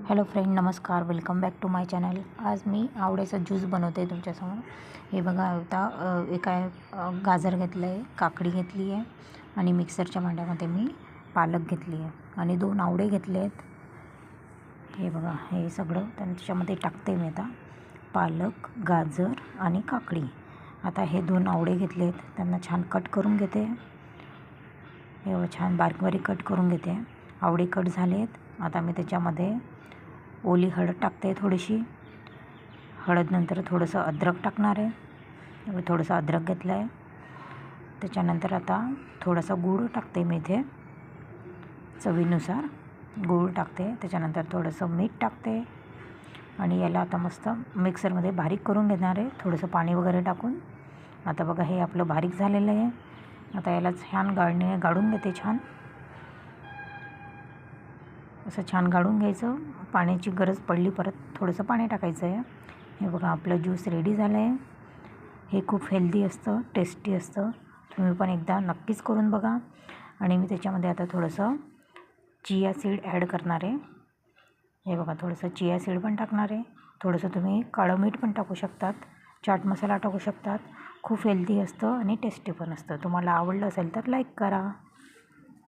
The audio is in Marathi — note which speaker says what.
Speaker 1: हॅलो फ्रेंड, नमस्कार. Welcome back to my channel. आज मी आवळ्याचा ज्यूस बनवते तुमच्यासमोर. हे बघा, आता गाजर घेतलं आहे, काकडी घेतली आहे आणि मिक्सरच्या भांड्यामध्ये मी पालक घेतली आहे आणि 2 आवळे घेतले आहेत. हे बघा, हे सगळं त्यांच्यामध्ये टाकते मी आता. पालक, गाजर आणि काकडी. आता हे 2 आवळे घेतले आहेत, त्यांना छान कट करून घेते. हे छान बारीक बारीक कट करून घेते. आवळे कट झाले आहेत. आता मी त्याच्यामध्ये ओली हळद टाकते, थोडीशी हळद. नंतर थोडंसं अद्रक टाकणार आहे. थोडंसं अद्रक घेतलं आहे. त्याच्यानंतर आता थोडासा गूळ टाकते मी इथे, चवीनुसार गूळ टाकते. त्याच्यानंतर थोडंसं मीठ टाकते आणि याला आता मस्त मिक्सरमध्ये बारीक करून घेणार आहे, थोडंसं पाणी वगैरे टाकून. आता बघा, हे आपलं बारीक झालेलं आहे. आता याला छान गाळून घेते. छान असं छान गाळून घ्यायचं. पाण्याची गरज पडली परत थोडंसं पाणी टाकायचं आहे. हे बघा, आपलं ज्यूस रेडी झालं आहे. हे खूप हेल्दी असतं, टेस्टी असतं. तुम्ही पण एकदा नक्कीच करून बघा. आणि मी त्याच्यामध्ये आता थोडंसं चिया सीड ॲड करणार आहे. हे बघा, थोडंसं चिया सीड पण टाकणार आहे. थोडंसं तुम्ही काळं मीठ पण टाकू शकतात, चाट मसाला टाकू शकतात. खूप हेल्दी असतं आणि टेस्टी पण असतं. तुम्हाला आवडलं असेल तर लाईक करा.